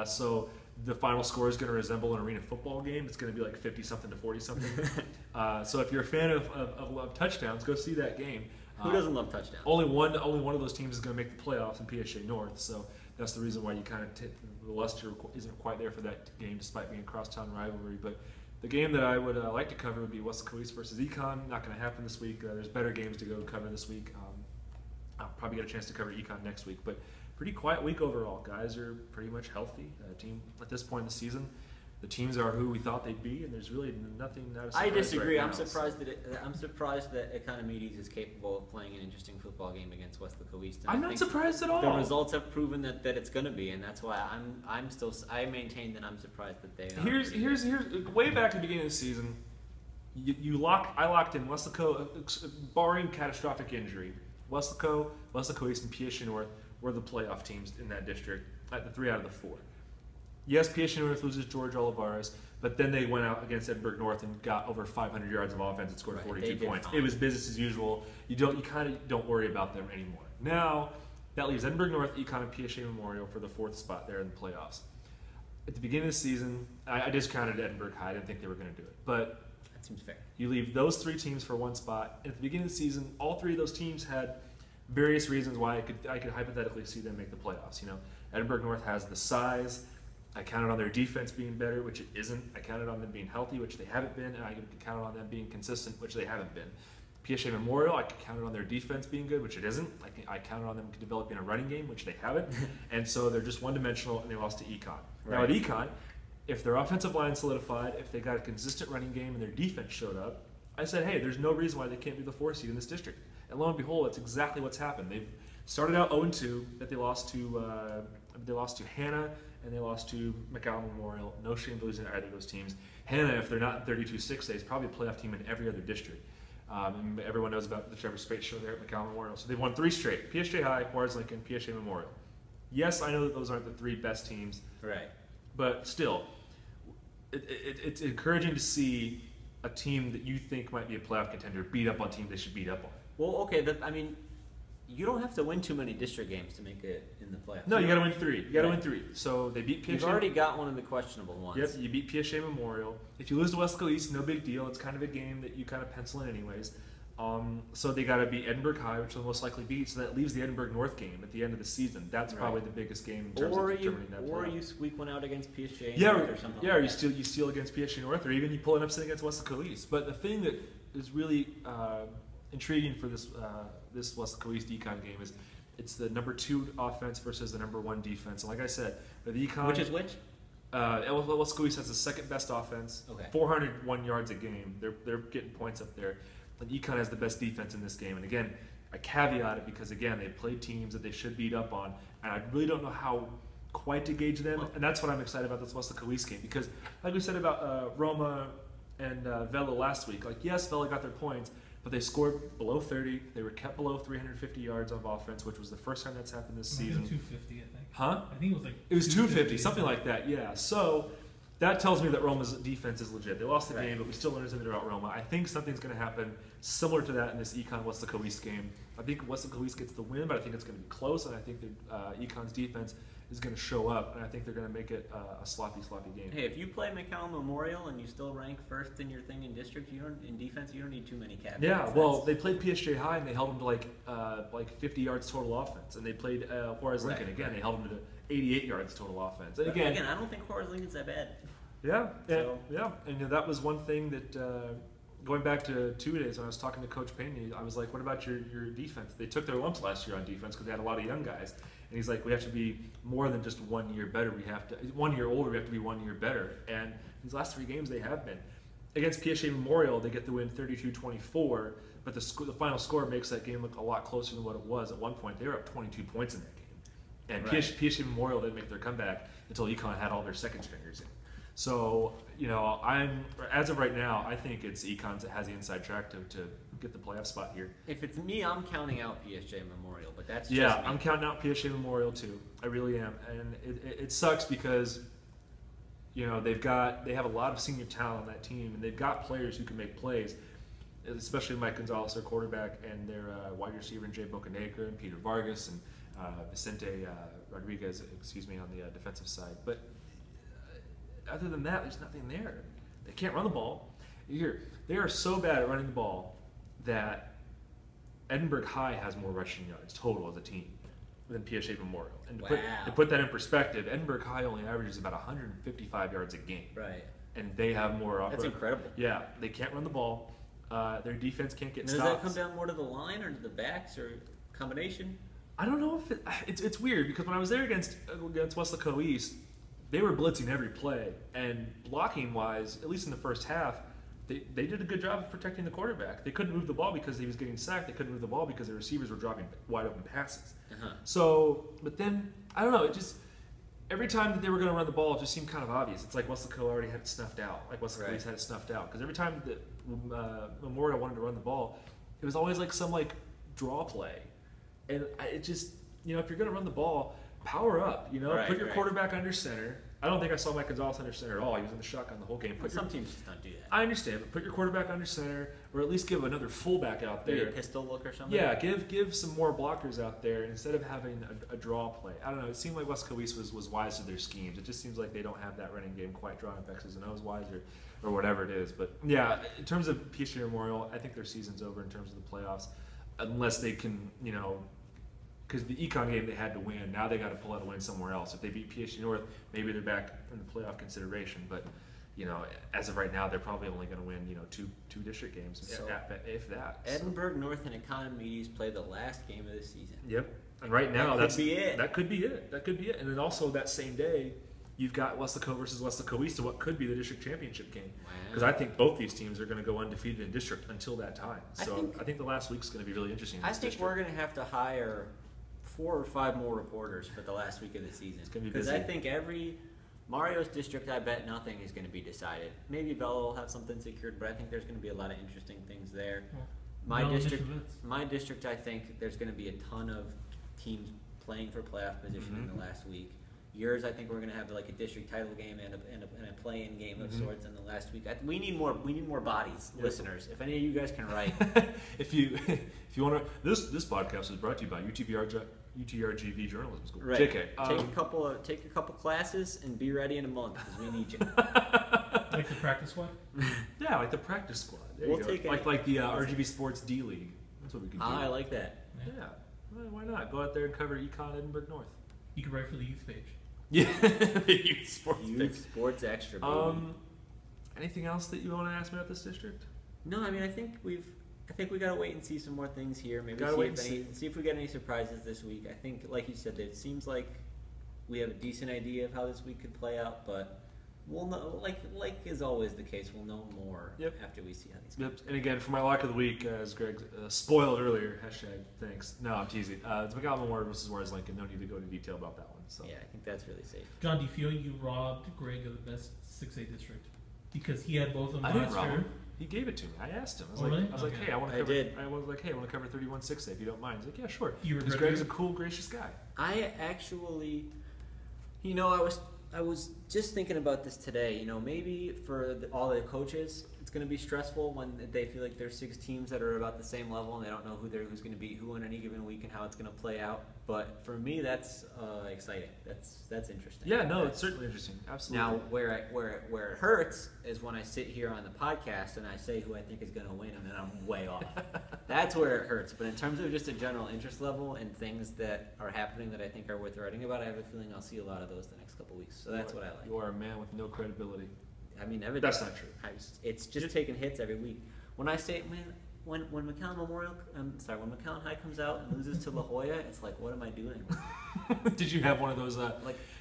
So the final score is going to resemble an arena football game. It's going to be like 50-something to 40-something. So if you're a fan of touchdowns, go see that game. Who doesn't love touchdowns? Only one of those teams is going to make the playoffs in PSA North. So that's the reason why you kind of the luster isn't quite there for that game, despite being a crosstown rivalry. But the game that I would like to cover would be Wesco East versus Econ. Not going to happen this week. There's better games to go cover this week. I'll probably get a chance to cover Econ next week. But pretty quiet week overall. Guys are pretty much healthy. Team at this point in the season, the teams are who we thought they'd be, and there's really nothing. I disagree. Right I'm now, surprised that Economides is capable of playing an interesting football game against Wesco East. And I'm I not think surprised at all. The results have proven that it's going to be, and that's why I maintain that I'm surprised that they. Here's way back at the beginning of the season. I locked in Wesco, barring catastrophic injury. Wesco East, and PSA North were the playoff teams in that district at the 3 out of the 4. Yes, PSA North loses George Olivares, but then they went out against Edinburgh North and got over 500 yards of offense and scored 42 points. It was business as usual. You kind of don't worry about them anymore. Now that leaves Edinburgh North, Econ, and PSA Memorial for the 4th spot there in the playoffs. At the beginning of the season, I discounted Edinburgh High. I didn't think they were going to do it, but that seems fair. You leave those 3 teams for 1 spot. At the beginning of the season, all 3 of those teams had various reasons why I could hypothetically see them make the playoffs. Edinburgh North has the size. I counted on their defense being better, which it isn't. I counted on them being healthy, which they haven't been, and I counted on them being consistent, which they haven't been. PSA Memorial, I counted on their defense being good, which it isn't. I counted on them developing a running game, which they haven't. And so they're just one-dimensional, and they lost to Econ. Now at Econ, if their offensive line solidified, if they got a consistent running game and their defense showed up, I said, hey, there's no reason why they can't be the 4th seed in this district. And lo and behold, that's exactly what's happened. They've started out 0-2, that they lost to Hannah and they lost to McAllen Memorial. No shame to losing either of those teams. Hannah, if they're not 32-6, is probably a playoff team in every other district. And everyone knows about the Trevor Spate show there at McAllen Memorial. So they've won 3 straight: PSA High, Juarez Lincoln, PSA Memorial. Yes, I know that those aren't the 3 best teams, right? But still, it's encouraging to see a team that you think might be a playoff contender beat up on teams they should beat up on. Well, okay, you don't have to win too many district games to make it in the playoffs. No, you got to win 3. You got to win 3. So they beat PSA. You've already got one of the questionable ones. Yep, you beat PSA Memorial. If you lose to Wesco East, no big deal. It's kind of a game that you kind of pencil in anyways. So they got to beat Edinburgh High, which they'll most likely beat. So that leaves the Edinburgh North game at the end of the season. That's probably the biggest game in terms of determining that. Or you squeak one out against PSA or something. Yeah, or you steal against PSA North, or even you pull an upset against Wesco East. But the thing that is really intriguing for this Wesco East Econ game is it's the number 2 offense versus the number 1 defense. And like I said, the Econ, which is which? Wesco East has the 2nd best offense, 401 yards a game. They're getting points up there. And Econ has the best defense in this game. And again, I caveat it because again, they played teams that they should beat up on, and I really don't know how quite to gauge them. And that's what I'm excited about this Wesco East game, because like we said about Roma and Vela last week. Like, yes, Vela got their points, but they scored below 30. They were kept below 350 yards of offense, which was the first time that's happened this season. 250, I think. Huh? I think it was like it was 250, something like that. Yeah. So that tells me that Roma's defense is legit. They lost the game, but we still understand about Roma. I think something's going to happen similar to that in this Econ Weslaco East game. I think Weslaco East gets the win, but I think it's going to be close, and I think that Econ's defense is going to show up, and I think they're going to make it a sloppy game. Hey, if you play McCallum Memorial and you still rank first in your thing in district, in defense, you don't need too many captains. Yeah, well, they played PSG High, and they held them to like 50 yards total offense, and they played Juarez Lincoln again. They held them to 88 yards total offense. And again, I don't think Juarez Lincoln's that bad. Yeah, and that was one thing that going back to 2 days when I was talking to Coach Payne, I was like, "What about your defense?" They took their lumps last year on defense because they had a lot of young guys, and he's like, "We have to be more than just 1 year better. We have to 1 year older. We have to be 1 year better." And these last 3 games they have been. Against PSG Memorial, they get the win 32-24, but the final score makes that game look a lot closer than what it was. At one point, they were up 22 points in that game, and PSG Memorial didn't make their comeback until Econ had all their second stringers in. So, as of right now, I think it's Econ that has the inside track to get the playoff spot here. If it's me, I'm counting out PSG Memorial, but that's just me. I'm counting out PSG Memorial too. I really am, and it sucks because they have a lot of senior talent on that team, and they've got players who can make plays, especially Mike Gonzalez, their quarterback, and their wide receiver Jay Bocanegra and Peter Vargas and Vicente Rodriguez, on the defensive side, but. Other than that, there's nothing there. They can't run the ball. They are so bad at running the ball that Edinburgh High has more rushing yards total as a team than PSG Memorial. And to put that in perspective, Edinburgh High only averages about 155 yards a game. Right. And they have more. That's incredible. Yeah, they can't run the ball. Their defense can't get stops. Does that come down more to the line or to the backs or combination? I don't know if it's weird because when I was there against Weslaco East, they were blitzing every play, and blocking-wise, at least in the first half, they did a good job of protecting the quarterback. They couldn't move the ball because he was getting sacked. They couldn't move the ball because the receivers were dropping wide-open passes. So, but then, I don't know, it just, every time that they were going to run the ball, it just seemed kind of obvious. It's like Weslaco already had it snuffed out. Like Weslaco had it snuffed out. Because every time that Memorial wanted to run the ball, it was always like some draw play. And it just, if you're going to run the ball, power up, put your quarterback under center. I don't think I saw Mike Gonzalez under center at all. He was in the shotgun the whole game. Some teams just don't do that. I understand, but put your quarterback under center, or at least give another fullback out there. Maybe a pistol look or something? Yeah, give some more blockers out there instead of having a draw play. I don't know. It seemed like Weslaco East was wise to their schemes. It just seems like they don't have that running game quite drawn up X's and O's wise or whatever it is. But, yeah, in terms of PSG Memorial, I think their season's over in terms of the playoffs, unless they can, because the Econ game they had to win. Now they got to pull out a win somewhere else. If they beat PSG North, maybe they're back in the playoff consideration. But as of right now, they're probably only going to win two district games, if that. Edinburgh North and Economedes play the last game of the season. Yep. And right now that could be it. That could be it. And then also that same day, you've got Weslaco versus Weslaco East, what could be the district championship game. Because I think both these teams are going to go undefeated in district until that time. So I think the last week's going to be really interesting. I think we're going to have to hire 4 or 5 more reporters for the last week of the season. It's going to be busy. Because I think every Mario's district, I bet nothing is going to be decided. Maybe Bella will have something secured, but I think there's going to be a lot of interesting things there. My district, I think there's going to be a ton of teams playing for playoff position in the last week. Yours, I think we're going to have a district title game and a play-in game of sorts in the last week. We need more bodies, listeners. If any of you guys can write, if you want to, this podcast is brought to you by UTRGV Journalism School. Right. JK. Take a couple classes and be ready in a month because we need you. Like the practice squad? Yeah, like the practice squad. There we'll you go. Like the RGV Sports D League. That's what we can do. I like that. Yeah. Well, why not? Go out there and cover Econ Edinburgh North. You can write for the youth page. Yeah, youth sports extra. Baby. Anything else that you want to ask me about this district? No, I mean I think we got to wait and see some more things here. Maybe see if we get any surprises this week. I think, like you said, it seems like we have a decent idea of how this week could play out, but we'll know. Like is always the case, we'll know more after we see how these. Yep. And again, for my lock of the week, as Greg spoiled earlier, #thanks. No, I'm teasing. It's McAllen Memorial versus Juarez Lincoln. No need to go into detail about that one. So yeah, I think that's really safe. John, do you feel you robbed Greg of the best 6A district? because he had both of them I didn't last rob year. him. He gave it to me. I asked him. I was Oh, really? I was like, Okay. hey, I want to I cover. did. I was like, hey, I want to cover 31-6 if you don't mind. He's like, yeah, sure. You Because regret Greg's a it? cool, gracious guy. I actually, I was just thinking about this today. Maybe for all the coaches, it's going to be stressful when they feel like there's 6 teams that are about the same level and they don't know who's going to beat who on any given week and how it's going to play out. But for me, that's exciting. That's interesting. Yeah, no, it's certainly interesting. Absolutely. Now, where it hurts is when I sit here on the podcast and I say who I think is going to win, and then I'm way off. That's where it hurts. But in terms of just a general interest level and things that are happening that I think are worth writing about, I have a feeling I'll see a lot of those the next couple weeks. So that's what I like. You are a man with no credibility. I mean, That's not true. It's just taking hits every week. When I say, man, when McAllen High comes out and loses to La Jolla, it's like, what am I doing? Did you have one of those?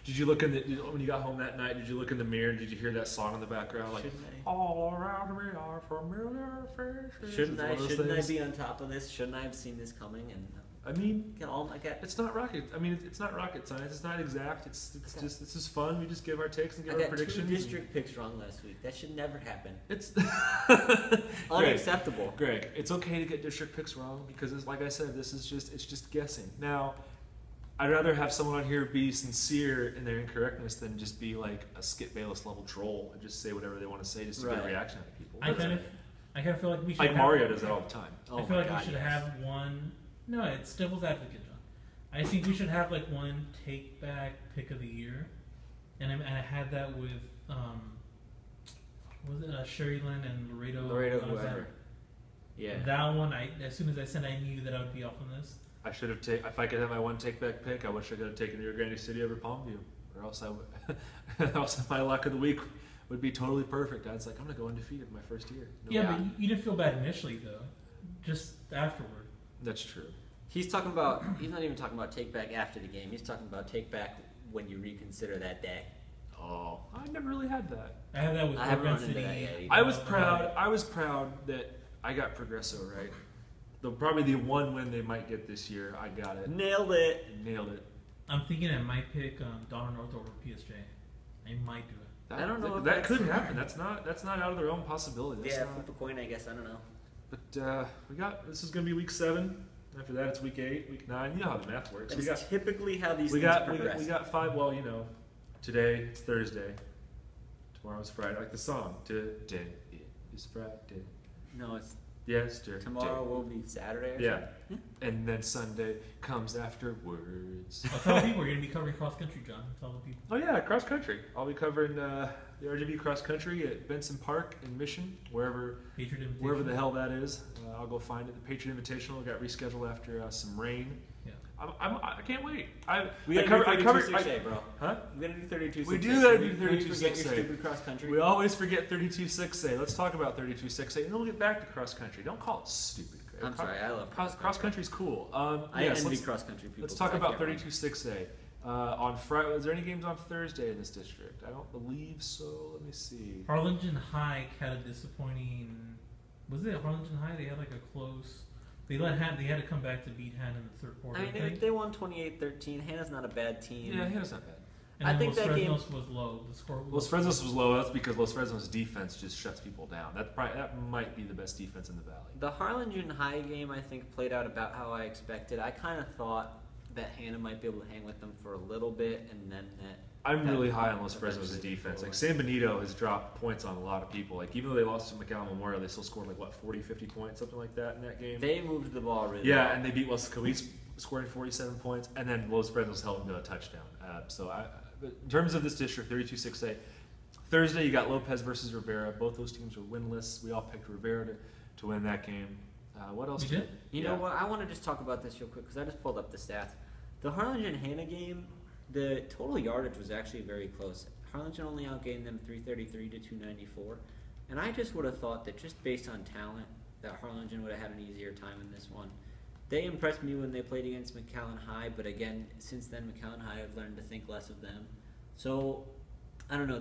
Did you look when you got home that night? Did you look in the mirror? Did you hear that song in the background? Like, all around me are familiar faces. Shouldn't I be on top of this? Shouldn't I have seen this coming? And I mean, it's not rocket. I mean, it's not rocket science. It's not exact. It's just fun. We just give our takes and give our predictions. 2 district picks wrong last week. That should never happen. It's unacceptable. Greg, it's okay to get district picks wrong because, like I said, it's just guessing. Now, I'd rather have someone on here be sincere in their incorrectness than just be like a Skip Bayless level troll and just say whatever they want to say just to get a reaction out of people. I kind of feel like we should. Like Mario does that all the time. I feel like we should have one. No, it's devil's advocate, John. I think we should have like one take back pick of the year, and I had that with was it Sherry-Lynn and Laredo whoever. Yeah. That one, as soon as I said I knew that I would be off on this. I should have if I could have my one take back pick, I wish I could have taken Rio Grande City over Palmview, or else my luck of the week would be totally perfect. I was like, I'm gonna go undefeated my first year. But you didn't feel bad initially though, just afterward. That's true. He's not even talking about take back after the game. He's talking about take back when you reconsider that day. Oh, I never really had that. I had that with haven't run into City. that yet either. I was proud that I got Progresso right. Probably the one win they might get this year. I got it. Nailed it. I'm thinking I might pick Jon R over PSJ. I might do it. I don't know if that could happen. That's not out of their own possibility. Flip a coin, I guess. I don't know. But this is going to be week 7. After that, it's week 8, week 9. You know how the math works. That's typically how these things progress. We got 5. Well, today it's Thursday. Tomorrow's Friday. Like the song. Today is Friday. No, it's yesterday. Tomorrow will be Saturday. Or something? And then Sunday comes afterwards. I'll tell people we're going to be covering cross country, John. Tell the people. Oh yeah, cross country. I'll be covering the RGV cross country at Benson Park in Mission, wherever the hell that is. I'll go find it. The Patriot Invitational got rescheduled after some rain. Yeah. I can't wait. We gotta do 32-6A, bro. Huh? We gotta do 32-6A. We do gotta do 32-6A. Forget your stupid cross country. We always forget 32-6A. Let's talk about 32-6A, and then we'll get back to cross country. Don't call it stupid. I'm sorry, I love cross country's cool. I envy cross country people. Let's talk about 32-6A. On Friday, is there any games on Thursday in this district? I don't believe so. Let me see. Harlingen High had a disappointing. Was it Harlingen High? They had like a close. They had to come back to beat Hannah in the third quarter. I mean, they won 28-13. Hannah's not a bad team. Yeah, Hannah's not bad. And I think Los that game was low. The score was Los Fresnos was low. That's because Los Fresnos' defense just shuts people down. That might be the best defense in the valley. The Harlingen High game, I think, played out about how I expected. I kind of thought that Hannah might be able to hang with them for a little bit, and then I'm really high on Los Fresnos' defense. Like, San Benito has dropped points on a lot of people. Like, even though they lost to McAllen Memorial, they still scored 40, 50 points, something like that in that game. They moved the ball really well. well. And they beat Los Coe's, scoring 47 points, and then Los Fresnos held them to a touchdown. In terms of this district, 32-6A, Thursday you got Lopez versus Rivera. Both those teams were winless. We all picked Rivera to win that game. What else? You did? You know what? I want to just talk about this real quick because I just pulled up the stats. The Harlingen-Hannah game, the total yardage was actually very close. Harlingen only outgained them 333 to 294. And I just would have thought that just based on talent, that Harlingen would have had an easier time in this one. They impressed me when they played against McAllen High, but again, since then, McAllen High have learned to think less of them. So, I don't know.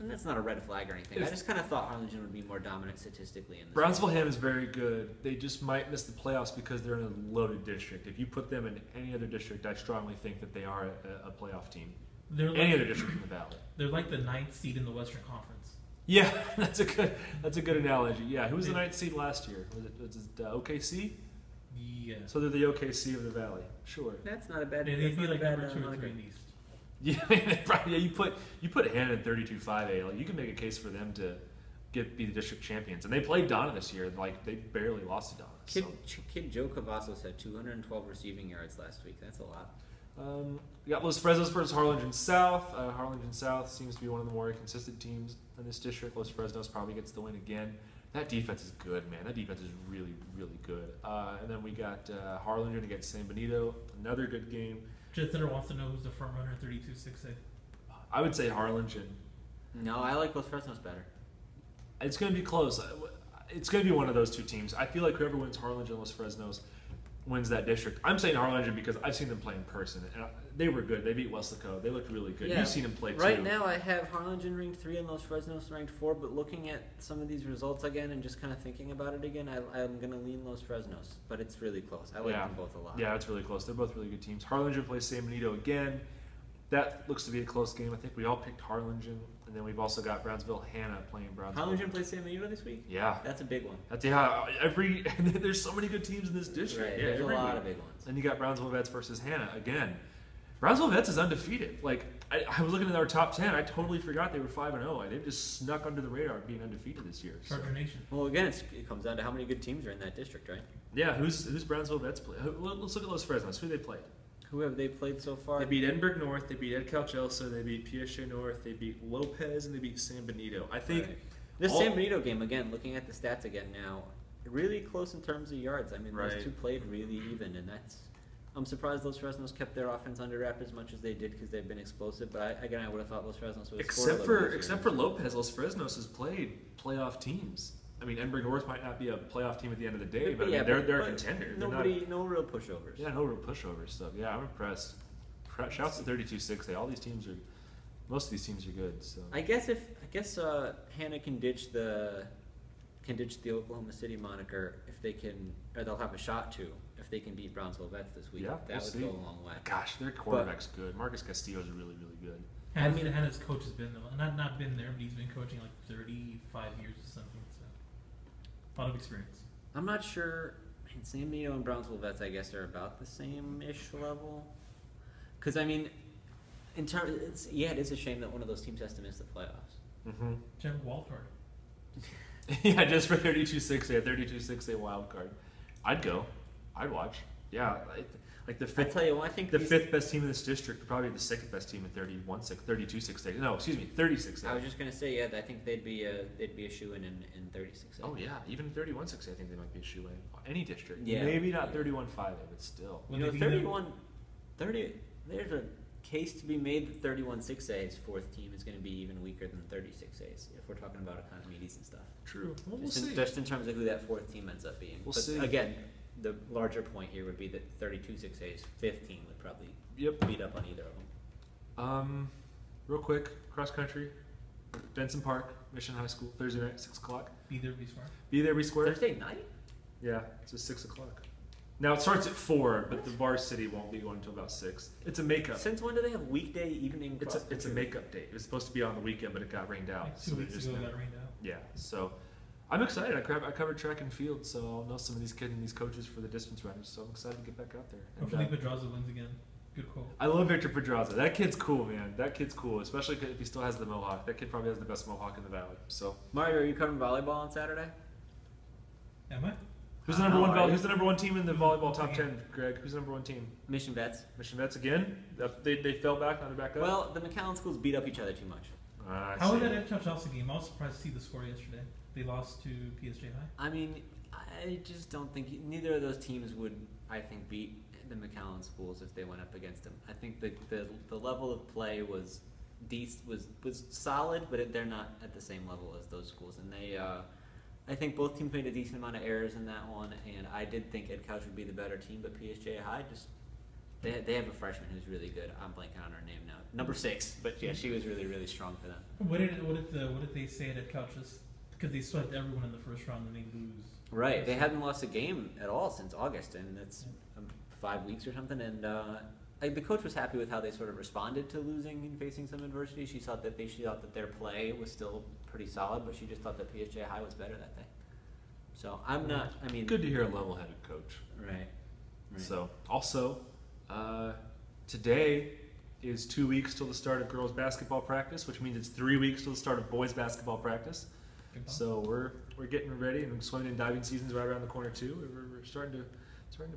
And that's not a red flag or anything. I just kind of thought Harlingen would be more dominant statistically in this. Brownsville-Ham is very good. They just might miss the playoffs because they're in a loaded district. If you put them in any other district, I strongly think that they are a playoff team. Any other district in the valley. They're like the 9th seed in the Western Conference. Yeah, that's a good analogy. Yeah, who was the 9th seed last year? Was it OKC? Yeah. So they're the OKC of the Valley. Sure. That's not a bad. They'd That's be not a like bad number 2 or moniker. 3 in the East. Yeah, you put Hannah in 32-5A. Like, you can make a case for them to be the district champions, and they played Donna this year. Like, they barely lost to Donna. Kid Joe Cavazos had 212 receiving yards last week. That's a lot. We got Los Fresnos versus Harlingen South. Harlingen South seems to be one of the more consistent teams in this district. Los Fresnos probably gets the win again. That defense is good, man. That defense is really, really good. And then we got Harlingen against San Benito. Another good game. Jet Center wants to know who's the front runner 32-6A. I would say Harlingen. No, I like Los Fresnos better. It's going to be close. It's going to be one of those two teams. I feel like whoever wins Harlingen Los Fresnos wins that district. I'm saying Harlingen because I've seen them play in person, and they were good. They beat Weslaco. They looked really good. Yeah. You've seen them play too. Right now, I have Harlingen ranked 3 and Los Fresnos ranked 4. But looking at some of these results again and just kind of thinking about it again, I'm going to lean Los Fresnos. But it's really close. I like them both a lot. Yeah, it's really close. They're both really good teams. Harlingen plays San Benito again. That looks to be a close game. I think we all picked Harlingen. And then we've also got Brownsville-Hannah playing Brownsville. Harlingen plays San Benito this week? Yeah. That's a big one. There's so many good teams in this district. Right, Yeah, there's a lot of big ones. And you got Brownsville Vets versus Hannah again. Brownsville Vets is undefeated. Like, I was looking at our top 10. I totally forgot they were 5-0. They just snuck under the radar being undefeated this year. So. Charger Nation. Well, again, it comes down to how many good teams are in that district, right? Yeah, who's Brownsville Vets play? Let's look at Los Fresnos. Who they played? Who have they played so far? They beat Edinburgh North, they beat Ed Calchelsa, they beat PSG North, they beat Lopez, and they beat San Benito. I think this San Benito game, again, looking at the stats again now, really close in terms of yards. I mean, those two played really even, and I'm surprised Los Fresnos kept their offense under wrap as much as they did because they've been explosive. But I would have thought Los Fresnos would have scored except for Lopez, Los Fresnos has played playoff teams. I mean, Edinburgh North might not be a playoff team at the end of the day, but they're a contender. No real pushovers. Yeah, no real pushovers. So yeah, I'm impressed. Shouts to 32-6. Most of these teams are good. So I guess Hannah can ditch the Oklahoma City moniker if they can, or they'll have a shot to if they can beat Brownsville Vets this week. Yeah, that would go a long way. Gosh, their quarterback's good. Marcus Castillo is really, really good. Hannah's coach has been not been there, but he's been coaching like 35 years or something. So a lot of experience. I'm not sure. San Benito and Brownsville Vets, I guess, are about the same-ish level. Because I mean, in terms, it is a shame that one of those teams has to miss the playoffs. Mm-hmm. Jump wild card. Yeah, just for 32-6A wild card. I'd go. I'd watch. Yeah, like the fifth. I tell you what, I think the fifth best team in this district, probably the second best team at 32-6A. No, excuse me, 36A. I was just gonna say, I think they'd be a shoe-in 36A. Oh yeah, even 31-6A, I think they might be a shoe-in. Any district. Yeah. Maybe not 31-5A, but still. You know, 30. There's a case to be made that 31-6A's fourth team is going to be even weaker than 36A's if we're talking about economies and stuff. True. Well, we'll see. Just in terms of who that fourth team ends up being. We'll see. Again, the larger point here would be that 32-6A's fifth team would probably beat up on either of them. Real quick, cross country, Benson Park, Mission High School, Thursday night, 6 o'clock. Be there, be square. Be there, be square. Thursday night? Yeah, it's just 6 o'clock. Now it starts at 4, but the varsity won't be going until about 6. It's a makeup. Since when do they have weekday evening? It's a makeup date. It was supposed to be on the weekend, but it got rained out. Like 2 weeks ago, it got rained out. Yeah, so I'm excited. I covered track and field, so I'll know some of these kids and these coaches for the distance runners. So I'm excited to get back out there. Hopefully Pedraza wins again. Good quote. I love Victor Pedraza. That kid's cool, man. That kid's cool, especially if he still has the mohawk. That kid probably has the best mohawk in the valley. So Mario, are you covering volleyball on Saturday? Am I? Who's the number one? Who's the number one team in the volleyball top 10, Greg? Who's the number one team? Mission Vets. Mission Vets again? They fell back. Now they're back up. Well, the McAllen schools beat up each other too much. How was that Ed Chelsea game? I was surprised to see the score yesterday. They lost to PSG High. I mean, I just don't think neither of those teams would, I think, beat the McAllen schools if they went up against them. I think the level of play was solid, but they're not at the same level as those schools, and they. I think both teams made a decent amount of errors in that one, and I did think Ed Couch would be the better team, but PSG High they have a freshman who's really good. I'm blanking on her name now, number 6, but yeah, she was really, really strong for them. What did they say at Ed Couch? Because they swept everyone in the first round and they lose. Right, they hadn't lost a game at all since August, and that's 5 weeks or something, and the coach was happy with how they sort of responded to losing and facing some adversity. She thought that their play was still pretty solid, but she just thought that PSJ High was better that day. So I'm not. I mean, good to hear a level-headed coach. Right. So also, today is 2 weeks till the start of girls basketball practice, which means it's 3 weeks till the start of boys basketball practice. So we're getting ready, and swimming and diving season's right around the corner too. We're starting to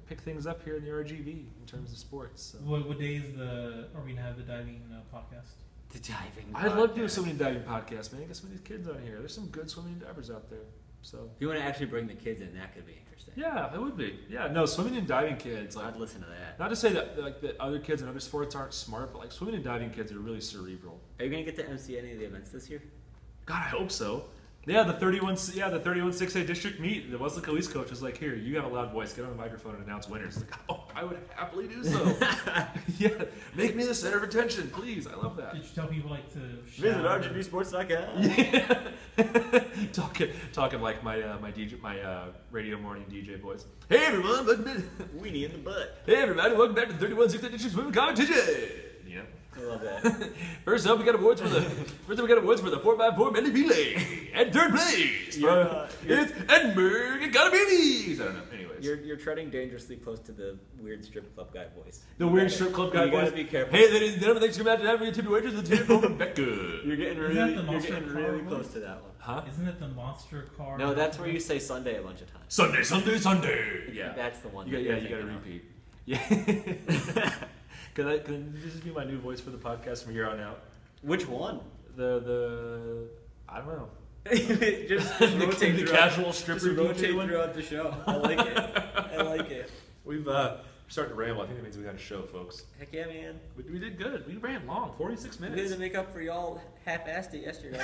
pick things up here in the RGV in terms of sports. So. What day are we gonna have the diving podcast? The diving. I'd love to do a swimming and diving podcast, man. Get some of these kids on here. There's some good swimming and divers out there. So if you want to actually bring the kids in, that could be interesting. Yeah, it would be. Yeah, no, swimming and diving kids. Like, I'd listen to that. Not to say that like that other kids in other sports aren't smart, but like swimming and diving kids are really cerebral. Are you gonna get to MC any of the events this year? God, I hope so. Yeah, the 31 6A district meet. The Wesley East coach was like, "Here, you have a loud voice. Get on the microphone and announce winners." Like, oh, I would happily do so. Yeah, make me the center of attention, please. I love that. Did you tell people like to visit RGVSports.com? Yeah, talking like my radio morning DJ voice. Hey everyone, welcome to Weenie in the butt. Hey everybody, welcome back to the 31 6A district swimming competition. Yeah. I love that. First up, we got awards for the 4x4 medley relay. And third place, it's Edinburgh Economies. I don't know. Anyways, you're treading dangerously close to the weird strip club guy voice. The weird strip club guy voice. You gotta be careful. Hey, ladies and gentlemen, thanks for coming out to have me. Tippy waiters with Tim and Becca. You're getting really close to that one. Huh? Isn't it the monster car? No, that's where you say Sunday a bunch of times. Sunday. Yeah, that's the one. You gotta repeat. Yeah. Can this just be my new voice for the podcast from here on out? Which one? The I don't know. just rotate the casual stripper. Just rotate throughout the show. I like it. We've starting to ramble. I think that means we got a show, folks. Heck yeah, man. We did good. We ran long, 46 minutes. We had to make up for y'all half-assed it yesterday.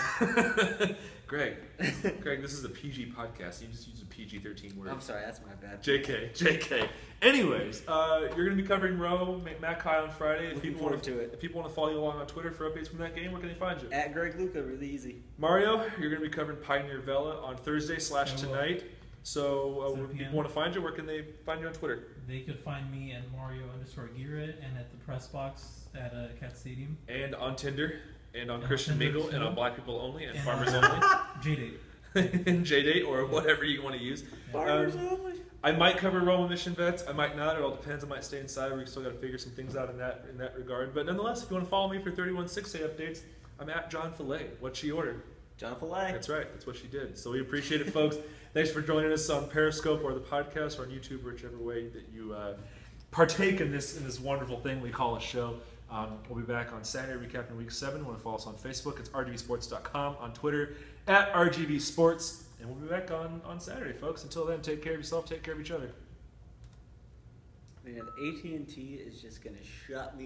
Greg, this is a PG podcast. You just use a PG-13 word. I'm sorry, that's my bad. JK. Anyways, you're going to be covering Roe, Mac High on Friday. If people want to follow you along on Twitter for updates from that game, where can they find you? At Greg Luca, really easy. Mario, you're going to be covering Pioneer Vela on Thursday / tonight. So when people want to find you, where can they find you on Twitter? They could find me at Mario_Aguirre and at the press box at Cat Stadium. And on Tinder, and on Christian Mingle, and on Black People Only, and Farmers Only. JDate. And JDate, or whatever you want to use. Farmers Only. I might cover Roma mission vets. I might not. It all depends. I might stay inside. We still got to figure some things out in that regard. But nonetheless, if you want to follow me for 31 6A updates, I'm at Jon Fillet. What she ordered. Jon Fillet. That's right. That's what she did. So we appreciate it, folks. Thanks for joining us on Periscope or the podcast or on YouTube, whichever way that you partake in this wonderful thing we call a show. We'll be back on Saturday recapping Week 7. You want to follow us on Facebook? It's RGVSports.com. On Twitter, at RGVSports. And we'll be back on Saturday, folks. Until then, take care of yourself. Take care of each other. Man, AT&T is just going to shut me